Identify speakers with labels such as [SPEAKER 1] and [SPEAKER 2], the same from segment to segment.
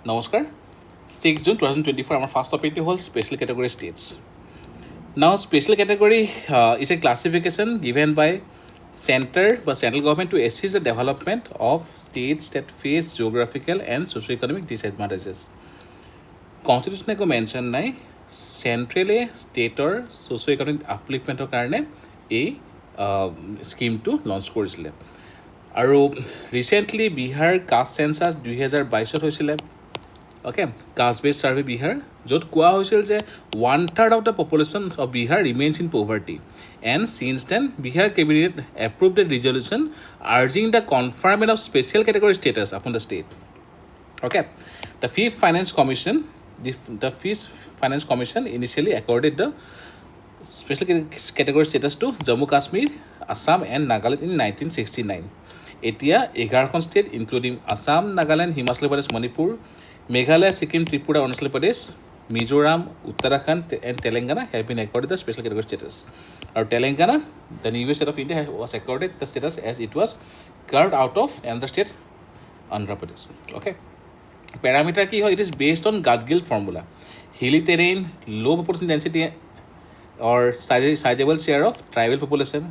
[SPEAKER 1] নমস্কাৰ 6 June 2024 আমাৰ first টপিকটো হ'ল special category status now special category is a classification given by center বা central government to assist the development of states that face geographical and socio-economic disadvantages constitution একো mention নাই চেণ্ট্ৰেলে ষ্টেটৰ socio-economic upliftmentor কাৰণে এই স্কিমটো launch কৰিছিলে আৰু recently Bihar caste census 2022 হৈছিলে Okay, caste-based survey Bihar, jot koa hoisil je 1/3 of the population of Bihar remains in poverty. And since then, Bihar cabinet approved a resolution urging the conferment of special category status upon the state. Okay, the Fifth Finance Commission initially accorded the special category status to Jammu Kashmir, Assam, and Nagaland in 1969. Etia 11 state including Assam, Nagaland, Himachal Pradesh, Manipur, Meghalaya, Sikkim, Tripura, Arunachal Pradesh, Mizoram, Uttarakhand, and Telangana have been accorded the special category status. Or Telangana, the newest state of India, was accorded the status as it was carved out of another state, Andhra Pradesh. Okay. Parameter key, it is based on Gatgill formula. Hilly terrain, low population density, or sizable share of tribal population,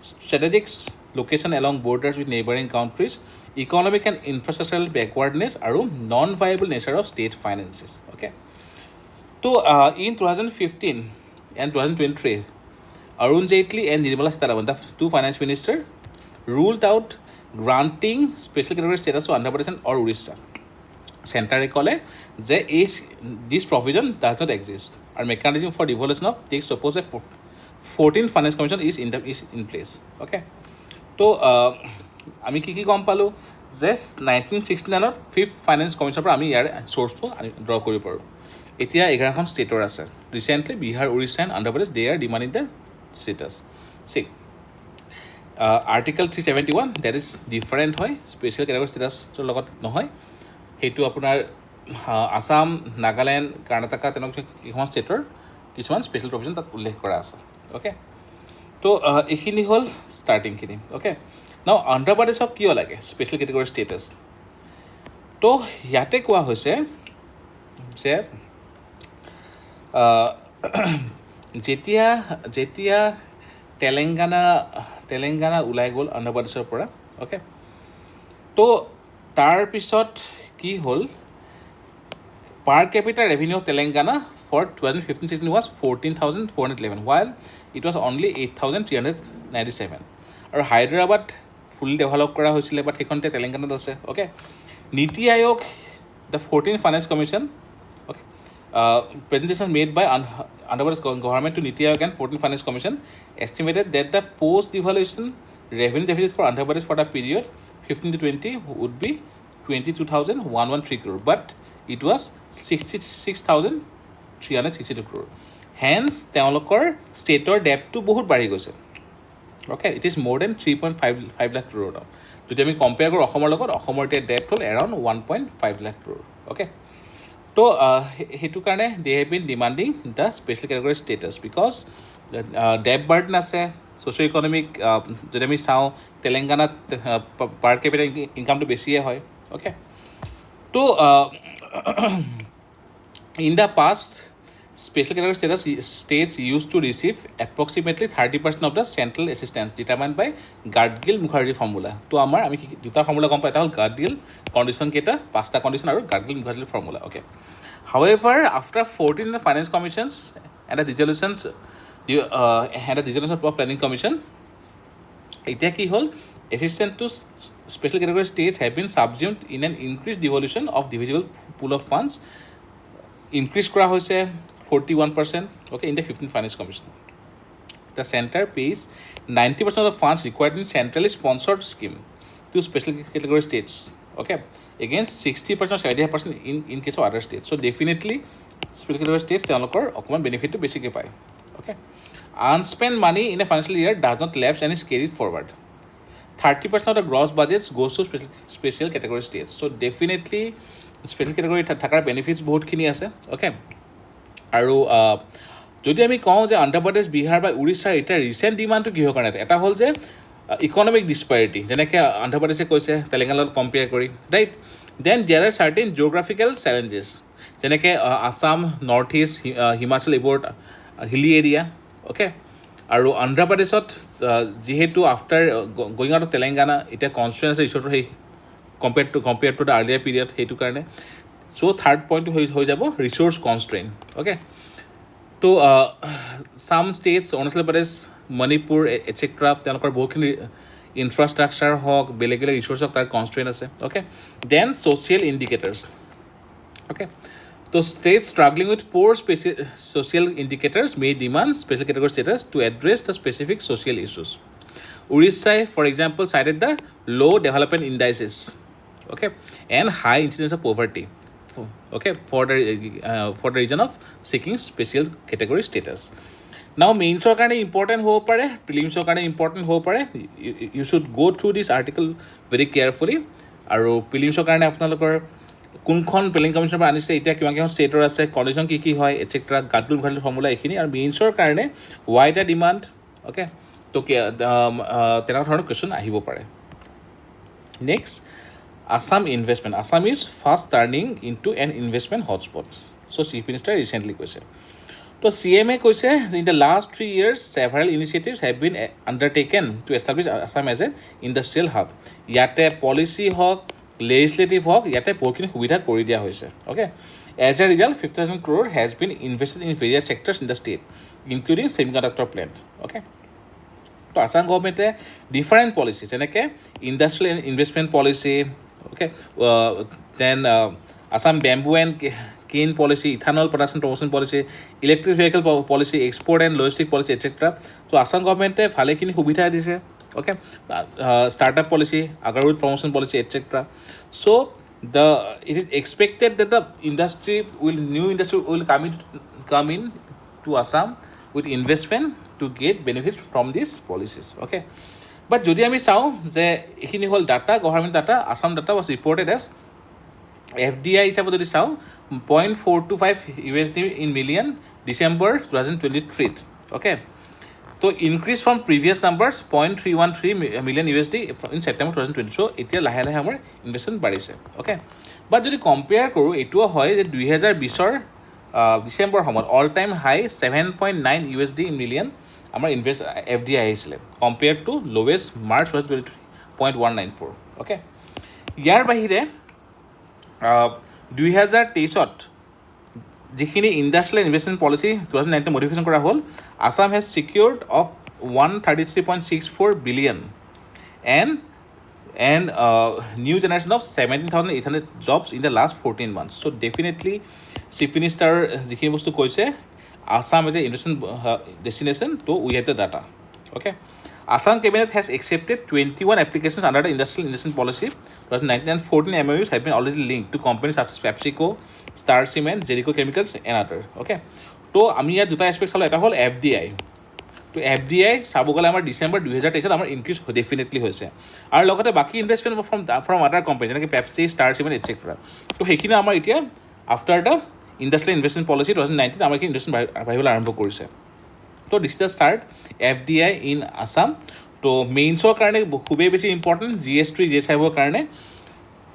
[SPEAKER 1] strategic location along borders with neighboring countries, economic and infrastructural backwardness are non-viable nature of state finances. Okay. So in 2015 and 2023, Arun Jaitley and Nirmala Sitharaman, the two finance ministers, ruled out granting special category status to Andhra Pradesh or Orissa. Center recall this provision does not exist. Our mechanism for devolution of takes suppose that 14th Finance Commission is in place. Okay. So আমি কি কি গম পালোঁ যে 1969 5th finance কমিশ্যনৰ পৰা আমি ইয়াৰ চ'ৰ্চটো draw কৰিব পাৰোঁ এতিয়া 11খন ষ্টেটৰ আছে recently Bihar Orissa and Andhra Pradesh they are demanding the status ঠিক আৰ্টিকল 371 ডেট ইজ ডিফাৰেণ্ট হয় স্পেচিয়েল কেটেগৰী ষ্টেটাছৰ লগত নহয় সেইটো আপোনাৰ আসাম নাগালেণ্ড কৰ্ণাটকা তেনেকুৱা কেইখন ষ্টেটৰ কিছুমান স্পেচিয়েল প্ৰভিজন তাত উল্লেখ কৰা আছে অ'কে তো এইখিনি হ'ল ষ্টাৰ্টিংখিনি অ'কে Now, Andhra Pradesh কিয় লাগে স্পেচিয়েল কেটেগৰী ষ্টেটাছ তো ইয়াতে কোৱা হৈছে যে যেতিয়া তেলেংগানা ওলাই গ'ল অন্ধ্ৰ প্ৰদেশৰ পৰা অ'কে তো তাৰপিছত কি হ'ল per capita revenue of Telangana for 2015-16 was 14,411 while it was only 8,397 আৰু হায়দৰাবাদ ফুলি ডেভেলপ কৰা হৈছিলে বাট সেইখনতে তেলেংগানাত আছে okay Niti Aayog the 14th finance commission okay presentation made by Andhra Pradesh government to Niti Aayog and 14th Finance Commission estimated that the post-devaluation revenue deficit for Andhra Pradesh for the period 15 to 20 would be 22,113 crore but it was 66,362 crore. Hence, তেওঁলোকৰ ষ্টেটৰ ডেপটো বহুত বাঢ়ি গৈছে okay it is more than 3.5 lakh crore যদি আমি compare কৰোঁ অসমৰ লগত অসমৰ এতিয়া ডেপ্ট হ'ল এৰাউণ্ড 1.5 লাখ ক্ৰ'ৰ অ'কে তো সেইটো কাৰণে they have been demanding the special category status because debt burden আছে ছ'চিঅ' ইকনমিক যদি আমি চাওঁ তেলেংগানাত পাৰ কেপিটেল ইনকামটো বেছিয়ে হয় অ'কে তো in the past special category states used to receive approximately 30% of the central assistance determined by 𝐷𝐷𝐿 formula to amar ami duta formula kom pai ta hol 𝐷𝐷𝐿 condition keta pasta condition aru 𝐷𝐷𝐿 formula okay however after 14 finance commissions and the resolutions of planning commission etia ki hol assistance to special category states have been subsumed in an increased devolution of divisible pool of funds increase kora hoise 41% okay in the 15th finance commission the center pays 90% of the funds required in centrally sponsored scheme to special category states okay against 60% or 75% in case of other states so definitely special category states তেওঁলোকৰ অকমান benefit to বেছিকৈ পায় okay unspent money in a financial year does not lapse and is carried forward 30% of the gross budgets goes to special category states so definitely special category থকাৰ benefits বহুতখিনি আছে okay আৰু যদি আমি কওঁ যে অন্ধ্ৰ প্ৰদেশ বিহাৰ বা উৰিষ্যাৰ এতিয়া ৰিচেণ্ট ডিমাণ্ডটো কিহৰ কাৰণে এটা হ'ল যে ইকনমিক ডিছপাৰিটি যেনেকৈ অন্ধ্ৰ প্ৰদেশে কৈছে তেলেংগানাত কম্পেয়াৰ কৰি right Then there are certain geographical challenges যেনেকৈ আসাম নৰ্থ ইষ্ট হিমাচল এইবোৰ হিলি এৰিয়া অ'কে আৰু অন্ধ্ৰ প্ৰদেশত যিহেতু after going out of Telangana এতিয়া কনষ্টিটুৱেঞ্চি ৰিচোৰ্চৰ সেই compare to the earlier period সেইটো কাৰণে চ' থাৰ্ড পইণ্টটো হৈ যাব ৰিচোৰ্চ কনষ্ট্ৰেইন অ'কে তো চাম ষ্টেটছ অৰুণাচল প্ৰদেশ মণিপুৰ এটচেট্ৰা তেওঁলোকৰ বহুতখিনি ইনফ্ৰাষ্ট্ৰাকচাৰ হওক বেলেগ বেলেগ ৰিচোৰ্চ হওক তাৰ কনষ্ট্ৰেইন আছে অ'কে দেন ছ'চিয়েল ইণ্ডিকেটাৰ্ছ অ'কে তো states struggling with poor social indicators may demand special category status to address the specific social issues. Orissa, for example, cited the low development indices, okay, and high incidence of poverty, okay, for the region of seeking special category status. Now, mains or kind of important ho pare, prelims or kind of important ho pare. You should go through this article very carefully. Aro prelims or kind of apnalokor কোনখন planning কমিশ্যনৰ পৰা আনিছে এতিয়া কিমান কিমান ষ্টেটৰ আছে condition কি হয় etcetera গাডুল ঘাডুল formula এইখিনি আৰু মেইনছৰ কাৰণে ৱাই দ্য ডিমাণ্ড অ'কে তো তেনেকুৱা ধৰণৰ কুৱেশ্যন আহিব পাৰে next Assam investment Assam is fast turning into an investment hotspot so' chief মিনিষ্টাৰে ৰিচেণ্টলি কৈছে তো CMA কৈছে in the last 3 years several initiatives have been undertaken to establish Assam as an industrial hub ইয়াতে policy হওক legislative হওক ইয়াতে বহুতখিনি সুবিধা কৰি দিয়া হৈছে okay as a result 50,000 crore has been invested in various sectors in the state including semiconductor plant okay তো আসাম গভৰ্ণমেণ্টে ডিফাৰেণ্ট পলিচি যেনেকৈ industrial investment policy okay then Assam bamboo and cane policy ethanol production promotion policy electric vehicle policy export and logistic policy etcetera তো আসাম গভৰ্ণমেণ্টে ভালেখিনি সুবিধা দিছে okay startup policy agarwood promotion policy etc so it is expected that the new industry will come in to Assam with investment to get benefit from these policies okay but jodi ami chao je ekhini hol data government data Assam data was reported as FDI hisab jodi chao 0.425 USD in million December 2023 okay তো increase from previous numbers 0.313 million USD in September 2020 চ' এতিয়া লাহে লাহে আমাৰ investment বাঢ়িছে okay বাট যদি compare কৰোঁ এইটোও হয় যে 2020ৰ ডিচেম্বৰ সময়ত all time high 7.9 USD in million আমাৰ FDI আহিছিলে compare to lowest March 2023 0.194 okay ইয়াৰ বাহিৰে 2023ত যিখিনি ইণ্ডাষ্ট্ৰিয়েল ইনভেষ্টমেণ্ট পলিচি 2019 মডিফিকেশ্যন কৰা হ'ল Assam has secured of 133.64 billion and new generation of 17,800 jobs in the last 14 months so definitely chief minister যিখিনি বস্তু কৈছে Assam as a investment destination so we have the data okay Assam cabinet has accepted 21 applications under the industrial investment policy 2019 and 14 MOUs have been already linked to companies such as PepsiCo 𝐷 𝐸𝐴 Chemicals and other okay তো আমি ইয়াত দুটা aspect চালোঁ এটা হ'ল FDI তো FDI চাব গ'লে আমাৰ ডিচেম্বৰ 2023ত আমাৰ ইনক্ৰিজ ডেফিনেটলি হৈছে আৰু লগতে বাকী ইনভেষ্টমেণ্ট ফ্ৰম আদাৰ কোম্পানী যেনেকৈ পেপচি ষ্টাৰ এটচেট্ৰা তো সেইখিনি আমাৰ এতিয়া after the industrial investment policy 2019 আমাৰ ইনভেষ্টমেণ্ট বাঢ়িবলৈ আৰম্ভ কৰিছে তো this is the start FDI in Assam তো মেইনছৰ কাৰণে খুবেই বেছি ইম্পৰ্টেণ্ট GS3 GS5ৰ কাৰণে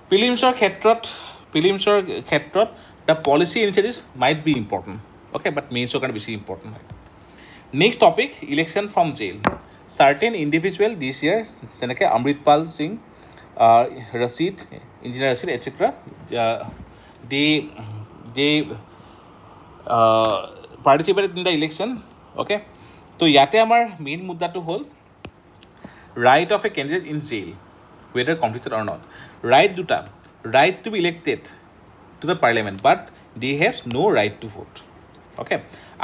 [SPEAKER 1] প্ৰিলিমছৰ ক্ষেত্ৰত the policy initiatives might be important okay but মেইনছৰ কাৰণে বেছি ইম্পৰ্টেণ্ট হয় next topic election from jail certain individual this year যেনেকৈ Amritpal Singh Rashid engineer Rashid etcetera they participated in the election okay তো ইয়াতে আমাৰ মেইন মুদ্দাটো হ'ল right of a candidate in jail whether convicted or not right দুটা right to be elected to the parliament but they has no right to vote okay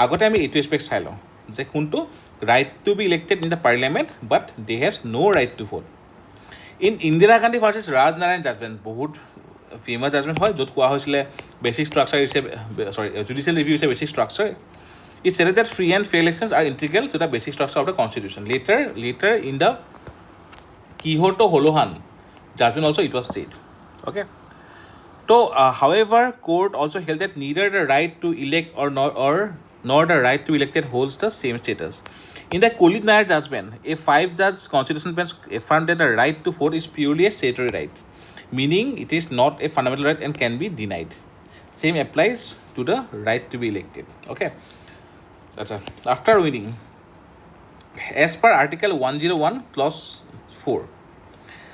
[SPEAKER 1] আগতে আমি এইটো aspect চাই লওঁ যে কোনটো right to be elected in the parliament but they has no right to vote in Indira Gandhi versus Raj Narayan judgment বহুত famous judgement হয় য'ত কোৱা হৈছিলে basic structure judicial review is a basic structure It said that free and fair elections are integral to the basic structure of the constitution. Later in the 𝐒𝐄𝐬 judgment also it was said. Okay. So, however, court also held that neither the right to elect nor the right to elected holds the same status. In the 𝐵𝐻𝐻 judgment, a 5-judge constitutional bench affirmed that the right to vote is purely a statutory right. meaning it is not a fundamental right and can be denied. Same applies to the right to be elected. Okay. After reading, as per Article 101 Clause 4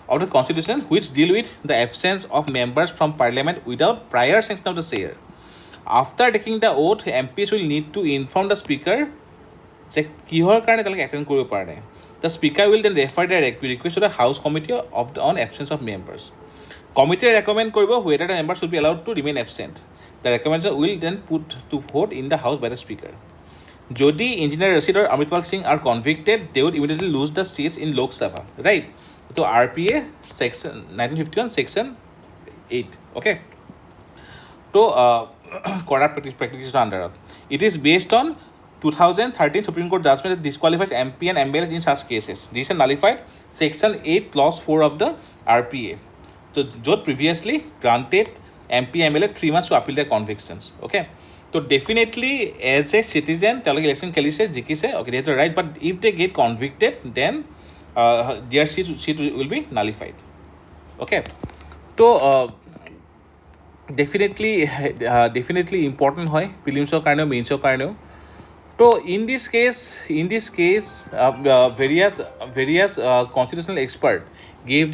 [SPEAKER 1] of the Constitution, which deal with the absence of members from Parliament without prior sanction of the Chair, after taking the oath, MPs will need to inform the Speaker যে কিহৰ কাৰণে তেওঁলোকে attend কৰিব পৰা নাই. The Speaker will then refer their request to the House Committee on absence of members. Committee recommend কৰিব whether the members should be allowed to remain absent. The recommendation will then put to vote in the House by the Speaker. যদি Engineer Rashid or Amritpal Singh are convicted, they would immediately lose the seats in Lok Sabha, right? So RPA section 1951 section 8. Okay. So corrupt practices under. It is based on 2013 Supreme Court judgment that disqualifies MP and MLAs in such cases. This is nullified section 8 clause 4 of the RPA. So Jot previously granted MP MLA 3 months to appeal their convictions. Okay. So definitely as a citizen, তেওঁলোকে election খেলিছে জিকিছে, okay, they have the right, but if they get convicted, then their seat will be nullified. Okay. So definitely important হয় প্ৰিলিমছৰ কাৰণেও মেইনছৰ কাৰণেও. So in this case, various constitutional experts gave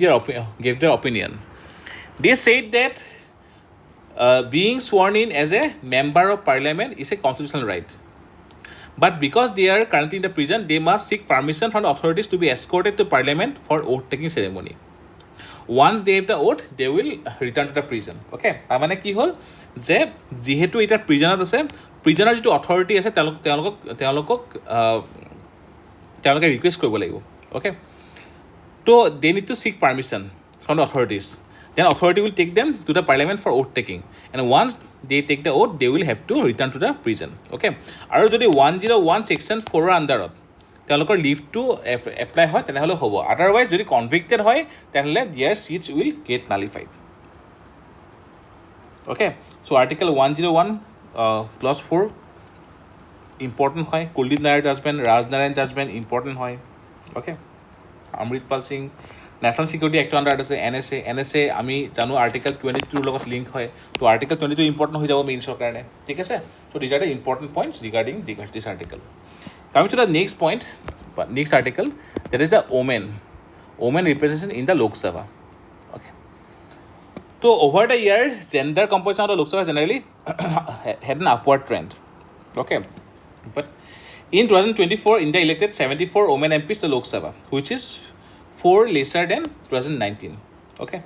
[SPEAKER 1] their opinion. They said that being sworn in as a member of Parliament is a constitutional right. But because they are currently in the prison, they must seek permission from the authorities to be escorted to Parliament for oath-taking ceremony. Once they have the oath, they will return to the prison. Okay? তাৰমানে কি হ'ল যে যিহেতু এটা প্ৰিজনত আছে, প্ৰিজনৰ যিটো authority আছে তেওঁলোকে ৰিকুৱেষ্ট কৰিব লাগিব. অ'কে. তো they need to six permission from the authorities. Then authority will take them to the Parliament for oath taking, and once they take the oath, they will have to return to the prison. Okay. আৰু যদি 101 section 4 আণ্ডাৰত তেওঁলোকৰ leave to apply হয় তেনেহ'লে হ'ব. Otherwise যদি convicted হয় তেনেহ'লে their seats will get nullified. Okay. So' article 101 clause 4 important হয়. Kuldip Nayar judgment, Rajnarayan judgment important হয়. Okay. Amritpal Singh national security এক্টৰ আণ্ডাৰত আছে এন এছ এ আমি জানো আৰ্টিকেল 22 লগত লিংক হয়. তো আৰ্টিকেল 22 ইম্পৰ্টেণ্ট হৈ যাব মেইনছৰ কাৰণে. ঠিক আছে. So' these are the important points regarding this article. Coming to the next point, next article, that is the women representation in the Lok Sabha. Okay. So over the years, gender composition of the Lok Sabha generally had an upward trend. Okay. But in 2024, India elected 74 women MPs to Lok Sabha, which is 4 lesser than 2019. Okay.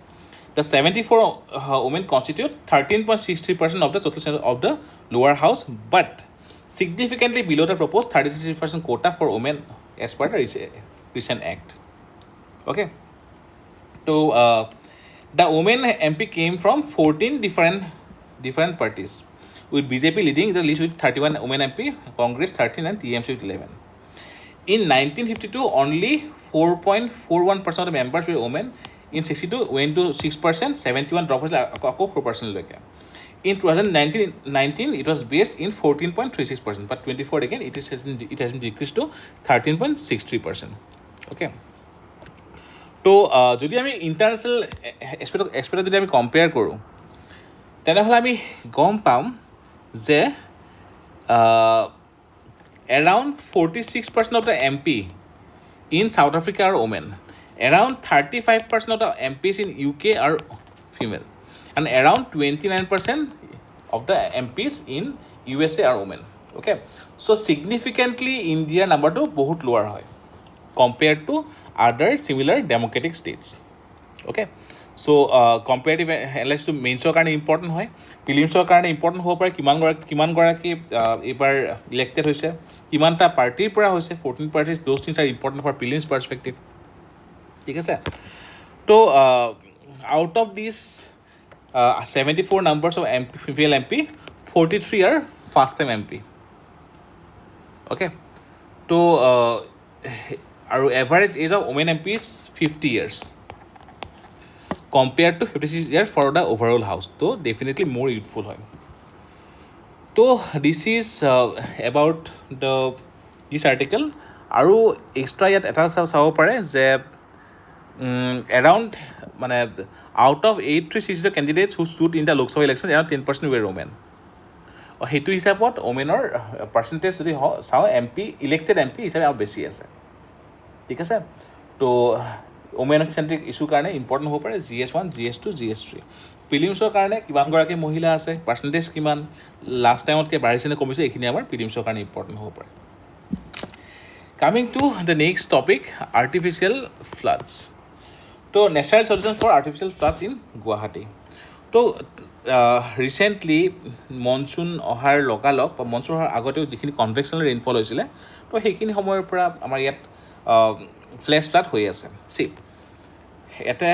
[SPEAKER 1] The 74 women constitute 13.63% of the total of the lower house, but significantly below the proposed 33% quota for women as per the recent act. Okay. So the women MP came from 14 different parties, with BJP leading the list with 31 women MP, Congress 13 and TMC with 11. In 1952, only 4.41% of the members were women. In 62 went to 6%, 71 dropped to 4%. In 2019, it was based in 14.36%, but 24 again, it has been decreased to 13.63%. Okay. তো যদি আমি international এক্সপেক্টত যদি আমি compare কৰোঁ তেনেহ'লে আমি গম পাম যে around 46% of the MP in South Africa are women. Around 35% of the MPs in UK are female. And around 29% of the MPs in USA are women. Okay. So significantly, India number to bahut lower hoy compared to other similar democratic states. Okay. So comparative analysis to mainsor karone important hoy, prelimsor karone important hobo pare kiman goraki ebar elected hoise, kimanta party pura hoise, 14 parties. Those things are important for prelims perspective. ঠিক আছে. তো out of these 74 numbers of MP, female MP, 43 are first time MP. Okay. So our average age of women MP is 50 years compared to 56 years for the overall house. So definitely more youthful hoy. So this is about this article. আৰু extra ইয়াত এটা চাব পাৰে যে around মানে out of 83 candidates who stood in the Lok Sabha election, around 10% were women. সেইটো হিচাপত ওমেনৰ percentage যদি চাওঁ ইলেক্টেড এম পি হিচাপে আৰু বেছি আছে, ঠিক আছে। তো ওমেন চেণ্ট্ৰিক ইছ্যুৰ কাৰণে ইম্পৰ্টেণ্ট হ'ব পাৰে GS1, GS2, GS3। প্ৰিলিমছৰ কাৰণে কিমানগৰাকী মহিলা আছে, পাৰ্চেণ্টেজ কিমান, লাষ্ট টাইমতকৈ বাঢ়িছে নে কমিছে, এইখিনি আমাৰ প্ৰিলিমছৰ কাৰণে ইম্পৰ্টেণ্ট হ'ব পাৰে। Coming to the next topic, artificial floods. তো natural solution for artificial floods in Guwahati. তো ৰিচেণ্টলি মনচুন অহাৰ লগালগ বা মনচুন অহাৰ আগতেও যিখিনি কনভেকশ্যনেল ৰেইনফল হৈছিলে, তো সেইখিনি সময়ৰ পৰা আমাৰ ইয়াত ফ্লেছ ফ্লাড হৈ আছে। এটা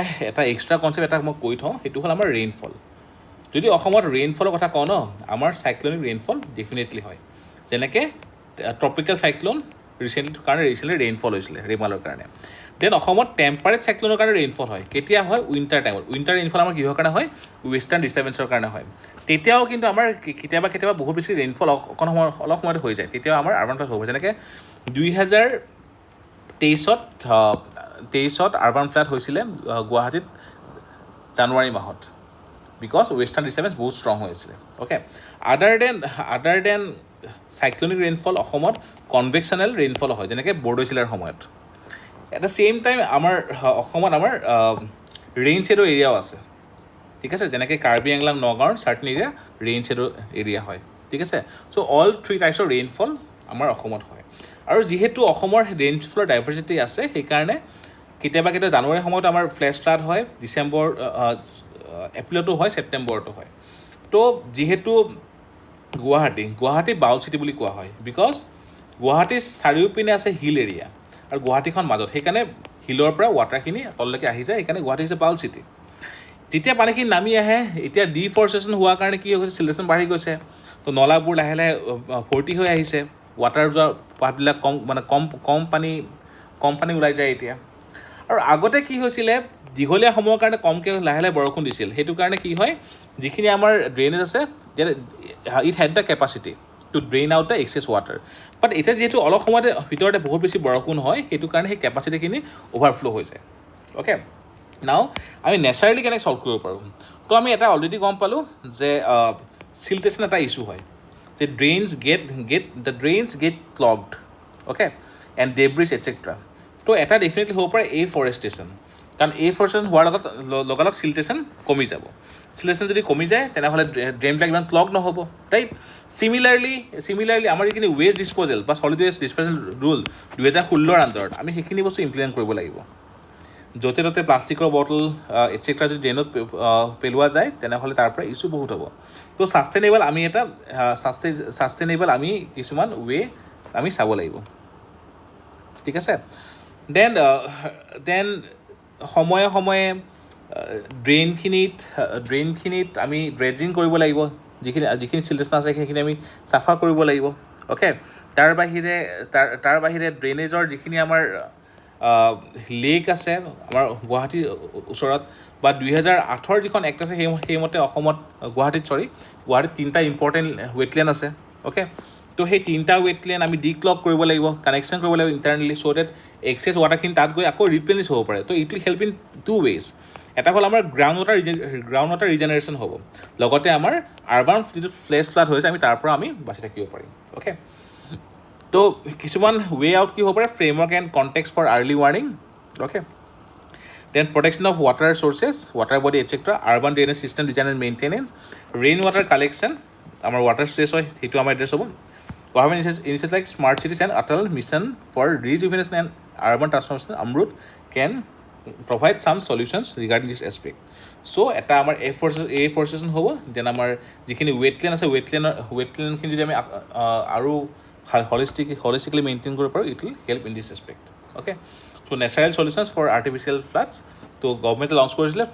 [SPEAKER 1] এক্সট্ৰা কনচেপ্ট এটা মই কৈ থওঁ, সেইটো হ'ল আমাৰ ৰেইনফল। যদি অসমত ৰেইনফলৰ কথা কওঁ ন, আমাৰ চাইক্লনিক ৰেইনফল ডেফিনেটলি হয়। যেনেকৈ ট্ৰপিকেল চাইক্লন ৰিচেণ্টলি ৰেইনফল হৈছিলে ৰেমালৰ কাৰণে। দেন অসমত টেম্পাৰেট চাইক্লনৰ কাৰণে ৰেইনফল হয়। কেতিয়া হয়? উইণ্টাৰ টাইমত। উইণ্টাৰ ৰেইনফল আমাৰ কিহৰ কাৰণে হয়? ৱেষ্টাৰ্ণ ডিষ্টাৰ্বেঞ্চৰ কাৰণে হয়। তেতিয়াও কিন্তু আমাৰ কেতিয়াবা বহুত বেছি ৰেইনফল অলপ সময়তে হৈ যায়, তেতিয়াও আমাৰ আৰ্বান ফ্লাড হ'ব। যেনেকৈ 2023 আৰ্বান ফ্লাড হৈছিলে গুৱাহাটীত জানুৱাৰী মাহত, বিকজ ৱেষ্টাৰ্ণ ডিষ্টাৰ্বেঞ্চ বহুত ষ্ট্ৰং হৈ আছিলে। অ'কে, আদাৰ দেন চাইক্লনিক ৰেইনফল অসমত কনভেকশ্যনেল ৰেইনফল হয়, যেনেকৈ বৰদৈচিলাৰ সময়ত। এট দ্য ছেইম টাইম আমাৰ অসমত ৰেইন শ্বেডৰ এৰিয়াও আছে, ঠিক আছে। যেনেকৈ কাৰ্বি আংলং, নগাঁৱৰ চাৰ্টেন এৰিয়া ৰেইন শ্বেডৰ এৰিয়া হয়, ঠিক আছে। চ' অল 3 টাইপছৰ ৰেইনফল আমাৰ অসমত হয়। আৰু যিহেতু অসমৰ ৰেইনফলৰ ডাইভাৰ্চিটি আছে, সেইকাৰণে কেতিয়াবা জানুৱাৰীৰ সময়ত আমাৰ ফ্লেছ ফ্লাড হয়, এপ্ৰিলতো হয়, ছেপ্টেম্বৰতো হয়। তো যিহেতু গুৱাহাটী বাউল চিটি বুলি কোৱা হয়, বিকজ গুৱাহাটীৰ চাৰিওপিনে আছে হিল এৰিয়া আৰু গুৱাহাটীখন মাজত, সেইকাৰণে হিলৰ পৰা ৱাটাৰখিনি তললৈকে আহি যায়, সেইকাৰণে গুৱাহাটী হৈছে বাউল চিটি। যেতিয়া পানীখিনি নামি আহে, এতিয়া ডিফৰেষ্টেশ্যন হোৱাৰ কাৰণে কি হৈ গৈছে, চিলেশ্যন বাঢ়ি গৈছে। তো নলাবোৰ লাহে লাহে ভৰ্তি হৈ আহিছে, ৱাটাৰ যোৱা পাতবিলাক কম পানী ওলাই যায় এতিয়া। আৰু আগতে কি হৈছিলে, দীঘলীয়া সময়ৰ কাৰণে কমকৈ লাহে লাহে বৰষুণ দিছিল, সেইটো কাৰণে কি হয়, যিখিনি আমাৰ ড্ৰেইনেজ আছে it had the capacity to drain out the excess water. But এতিয়া যিহেতু অলপ সময়তে ভিতৰতে বহুত বেছি বৰষুণ হয়, সেইটো কাৰণে সেই কেপাচিটিখিনি অ'ভাৰফ্ল' হৈ যায়। অ'কে, নাও আমি নেচাৰেলি কেনেকৈ ছল্ভ কৰিব পাৰোঁ? তো আমি এটা অলৰেডি গম পালোঁ যে চিলটেশ্যন এটা ইছ্যু হয়, যে drains get clogged, okay, and debris etcetera. তো এটা ডেফিনেটলি হ'ব পাৰে এফৰেষ্টেশ্যন, কাৰণ এফৰেষ্টেশ্যন হোৱাৰ লগালগ চিলটেশ্যন কমি যাব। চিলটেশ্যন যদি কমি যায়, তেনেহ'লে ড্ৰেইনবিলাক ইমান ক্লগ নহ'ব, ৰাইট। চিমিলাৰলি আমাৰ যিখিনি ৱেষ্ট ডিছপ'জেল বা ছলিড ৱেষ্ট ডিছপ'জেল ৰুল 2016 আণ্ডাৰত আমি সেইখিনি বস্তু ইমপ্লিমেণ্ট কৰিব লাগিব। য'তে ত'তে প্লাষ্টিকৰ বটল এটচেট্ৰা যদি ড্ৰেইনত পেলোৱা যায়, তেনেহ'লে তাৰ পৰা ইছ্যু বহুত হ'ব। তো ছাষ্টেইনেবল আমি কিছুমান আমি চাব লাগিব, ঠিক আছে। দেন সময়ে সময়ে ড্ৰেইনখিনিত আমি ড্ৰেজিং কৰিব লাগিব, যিখিনি চিলটেশ্যন আছে সেইখিনি আমি চাফা কৰিব লাগিব। অ'কে, তাৰ বাহিৰে ড্ৰেইনেজৰ যিখিনি আমাৰ লেক আছে আমাৰ গুৱাহাটীৰ ওচৰত, বা 2008 যিখন এক্ট আছে সেইমতে গুৱাহাটীত 3টা ইম্পৰ্টেণ্ট ৱেটলেণ্ড আছে। অ'কে, তো সেই 3টা ৱেটলেণ্ড আমি ডিক্লগ কৰিব লাগিব, কানেকশ্যন কৰিব লাগিব ইণ্টাৰনেলি, চ' ডেট এক্সেছ ৱাটাৰখিনি তাত গৈ আকৌ ৰিপ্লেনিছ হ'ব পাৰে। তো it will help in 2 ways। এটা হ'ল আমাৰ গ্ৰাউণ্ড ৱাটাৰ ৰিজেনেৰেশ্যন হ'ব, লগতে আমাৰ আৰ্বান যিটো ফ্লেছ ফ্লাড হৈছে তাৰ পৰা আমি বাচি থাকিব পাৰিম। অ'কে, তো কিছুমান আউট কি হ'ব পাৰে, framework and context for early warning. Okay, then protection of water sources, water body etcetera, urban drainage system design and maintenance, rain water collection, আমাৰ ৱাটাৰ ষ্ট্ৰেছ হয় সেইটো আমাৰ এড্ৰেছ হ'ব। Government initiative like smart cities and Atal mission for rejuvenation and urban transformation AMRUT can provide some solutions regarding this aspect. So' এটা আমাৰ এফৰেষ্টেশ্যন হ'ব। Then আমাৰ যিখিনি ৱেটলেণ্ড আছে, ৱেটলেণ্ডখিনি যদি আমি আৰু হলিষ্টিকলি মেইনটেইন কৰিব পাৰোঁ, it will help in this aspect. Okay, so' natural solutions for artificial floods. তো গভৰ্ণমেণ্টে লঞ্চ কৰিছিলে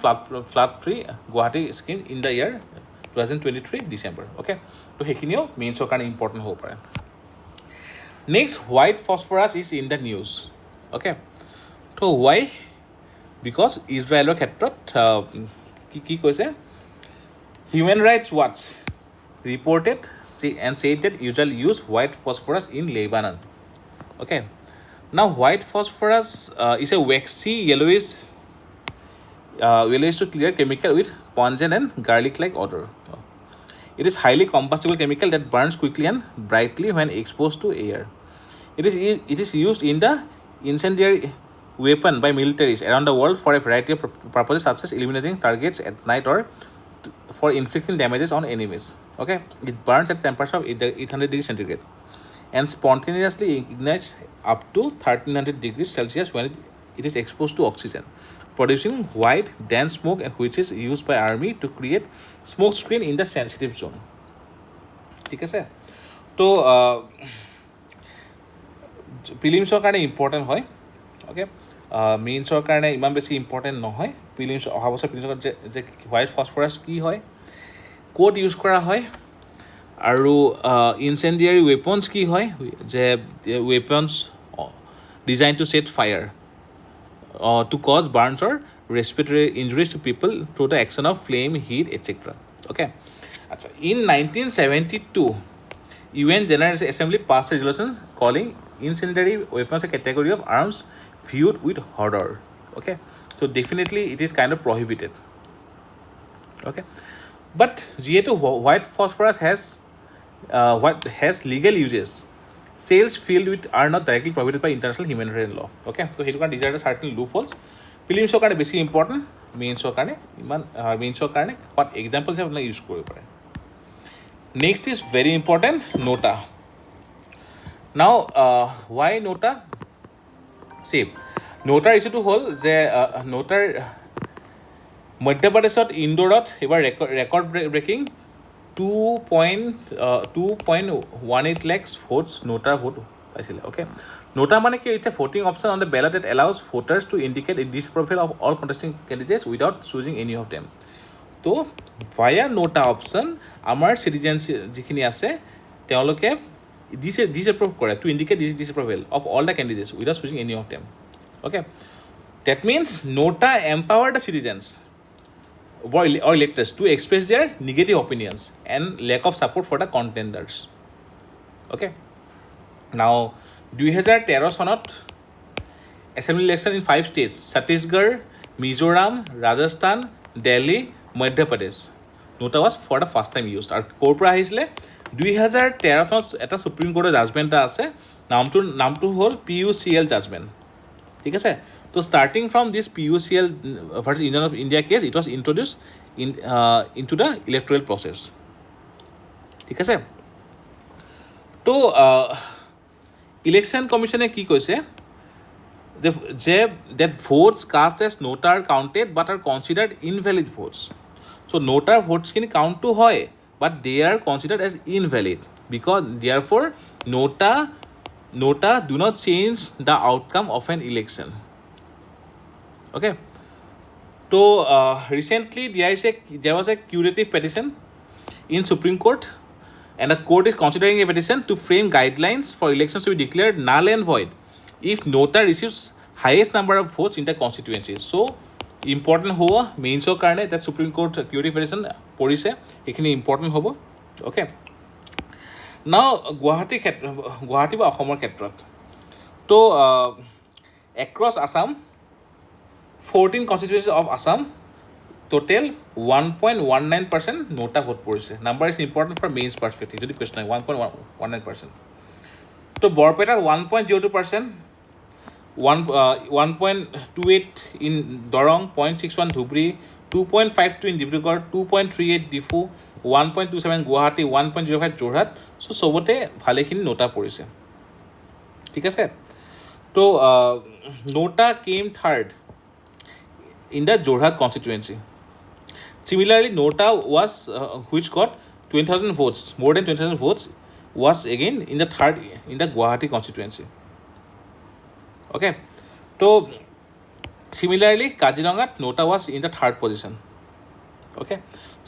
[SPEAKER 1] flood free Guwahati scheme in the year 2023 December. Okay, তো সেইখিনিও মেইনছৰ কাৰণে ইম্পৰ্টেণ্ট হ'ব পাৰে। Next, white phosphorus is in the news. Okay, তো হোৱাই? বিকজ ইজৰাইলৰ ক্ষেত্ৰত কি কৈছে, হিউমেন ৰাইটছ ৱাটছ reported and said that Israel use white phosphorus in Lebanon. Okay, now white phosphorus is a waxy yellowish well used to clear chemical with pungent and garlic-like odor. It is highly combustible chemical that burns quickly and brightly when exposed to air. It is used in the incendiary weapon by militaries around the world for a variety of purposes such as eliminating targets at night or for inflicting damages on enemies. Okay, it burns at a temperature of 800 degrees centigrade and spontaneously ignites up to 1300 degrees Celsius when it is exposed to oxygen, producing white dense smoke, and which is used by army to create smoke screen in the sensitive zone. ঠিক আছে, তো প্ৰিলিমছৰ কাৰণে important হয়। Okay, মেইনছৰ কাৰণে ইমান বেছি important নহয়। Prelims অহা বছৰ প্ৰিলিমছৰ যে হোৱাইট ফছফৰাছ কি হয়, ক'ত ইউজ কৰা হয়, আৰু ইনচেণ্ডিয়াৰী ৱেপনছ কি হয়, যে weapons design to set fire to cause burns or respiratory injuries to people through the action of flame, heat, etc. Okay. Achha. In 1972, UN General Assembly passed a resolution calling incendiary weapons a category of arms viewed with horror. Okay. So definitely it is kind of prohibited. Okay. But white phosphorus has legal uses. Sales filled with are not directly prohibited by international humanitarian law. Okay, so here these are the certain loopholes. Prelims karone beshi important, mains karone iman mains karone what examples have use koribo pare. Next is very important, NOTA. Now why NOTA? See, NOTA issue to hol je NOTA Madhya Pradeshot Indorot ebar record breaking 2.18 lakhs votes NOTA vote পাইছিলে। Okay, NOTA মানে কি? It's a voting option on the ballot that allows voters to indicate a disapproval of all contesting candidates without choosing any of them. তো via NOTA option আমাৰ citizens যিখিনি আছে তেওঁলোকে disapprove কৰে, to indicate disapproval of all the candidates without choosing any of them. Okay, that means NOTA empower the citizens or electors to express their negative opinions and lack of support for the contenders. Okay, now 2013 চনত assembly election in 5 states: Chhattisgarh, Mizoram, Rajasthan, Delhi, Madhya Pradesh. NOTA was for the first time used. আৰু ক'ৰ পৰা আহিছিলে? 2013 চনত এটা supreme কোৰ্টৰ judgement এটা আছে, নামটো হ'ল PUCL জাজমেণ্ট। ঠিক আছে, so starting from this PUCL versus Union of India case, it was introduced into the electoral process. ঠিক আছে, তো ইলেকশ্যন কমিশ্যনে কি কৈছে যে that votes cast as NOTA are counted but are considered invalid votes. So NOTA votes খিনি count to হয় but they are considered as invalid because therefore NOTA do not change the outcome of an election. Okay, so recently there was a curative petition in Supreme Court, and the court is considering a petition to frame guidelines for elections to be declared null and void if NOTA receives highest number of votes in the constituency. So important hobo mainsor karone that Supreme Court curative petition porise ekhini important hobo. Okay, now Guwahati ba Assam khetrot to across Assam 14 constituencies of Assam total 1.19% NOTA vote পড়িছে। Number is important for mains perspective যদি question হয় 1.19%। তো Barpeta 1.02%, 1.28 in Dorong, 0.61 Dhubri, 2.52 in Dibrugarh, 2.38 Difu, 1.27 Guwahati, 1.05 Jorhat. So সবতে ভালেখিনি NOTA পড়িছে। ঠিক আছে, তো NOTA came third in the Jorhat constituency. Similarly, NOTA was which got 20,000 votes, more than 20,000 votes, was again in the third in the Guwahati constituency. Okay, so similarly, Kaziranga NOTA was in the third position. Okay,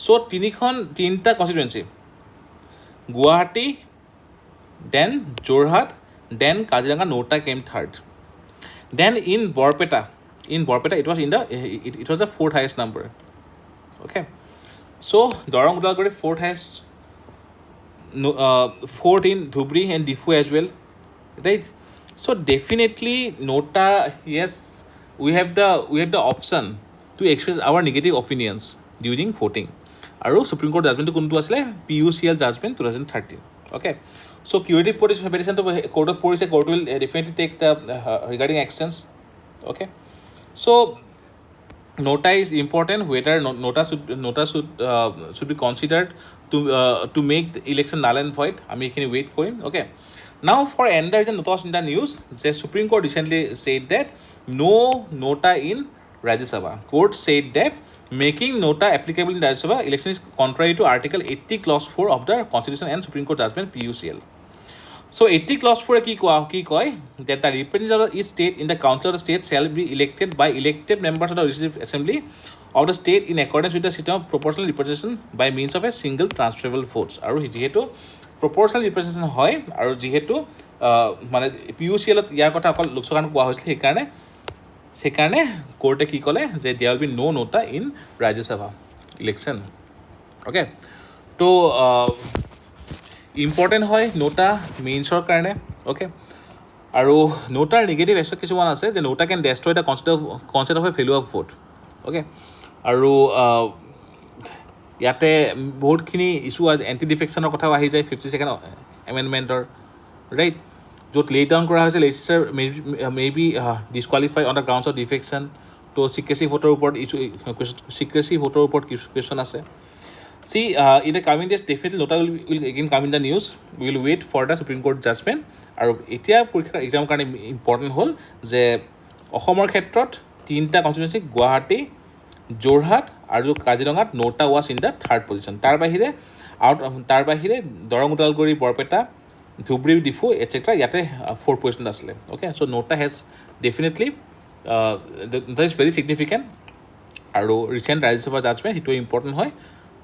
[SPEAKER 1] so tinta constituency: Guwahati, then Jorhat, then Kaziranga NOTA came third. Then in Borpeta it was the fourth highest number. Okay, so Dorong Udalguri fourth highest, fourth in Dhubri and Difu as well, right? So definitely NOTA, yes, we have the option to express our negative opinions during voting. আৰু supreme court জাজমেণ্টটো কোনটো আছিলে PUCL judgement 2013 okay so curative petition to court পৰিছে court will definitely take the regarding actions okay so NOTA is important whether NOTA should be considered to make the election null and void আমি এখানে wait কৰিম okay now for end there is a NOTA in the news the Supreme Court recently said that no NOTA in Rajya Sabha court said that making NOTA applicable in Rajya Sabha election is contrary to Article 80 clause 4 of the Constitution and Supreme Court judgment PUCL so 80 clause 4 কি কয় that the representatives of each state in the council of the state shall be elected by elected members of the legislative assembly of the state in accordance with the system of proportional representation by means of a single transferable votes আৰু যেহেতু proportional representation হয় আৰু যেহেতু মানে PUCL ইয়াৰ কথা অকল লোকসভাত কোৱা হৈছিল সেইকাৰণে কোৰ্টে কি ক'লে যে there will be no NOTA in Rajya Sabha election okay তো ইম্পৰ্টেণ্ট হয় NOTA মেইনছৰ কাৰণে okay আৰু NOTAৰ নিগেটিভ এছপেক্ট কিছুমান আছে যে NOTA can destroy the concept of a value of vote okay আৰু ইয়াতে বহুতখিনি ইছ্যু এণ্টি ডিফেকশ্যনৰ কথাও আহি যায় 52nd এমেণ্ডমেণ্টৰ ৰাইট য'ত লে ডাউন কৰা হৈছে লেজিslature may be disqualified on the grounds of defection তো secrecy voter ওপৰত ইছ্যু secrecy voter ওপৰত কুৱেশ্যন আছে see in the coming days definitely NOTA will again come in the news we will wait for the Supreme Court judgment আৰু এতিয়া পৰীক্ষাৰ এক্সামৰ কাৰণে important হ'ল যে অসমৰ ক্ষেত্ৰত তিনিটা কনষ্টিটুৱেঞ্চি গুৱাহাটী যোৰহাট আৰু কাজিৰঙাত NOTA was in the third position তাৰ বাহিৰে দৰং ওদালগুৰি বৰপেটা ধুবুৰী ডিফু এটসেট্ৰা ইয়াতে 4th পজিশ্যন আছিলে okay so NOTA has definitely that is very significant আৰু ৰিচেণ্ট ৰাজ্যসভা জাজমেণ্ট সেইটো ইম্পৰ্টেণ্ট হয়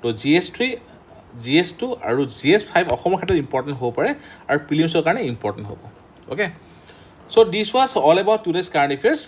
[SPEAKER 1] তো GS3 GS2 আৰু GS5 অসমৰ ক্ষেত্ৰত ইম্পৰ্টেণ্ট হ'ব পাৰে আৰু প্ৰিলিমছৰ কাৰণে ইম্পৰ্টেণ্ট হ'ব okay so this was all about today's current affairs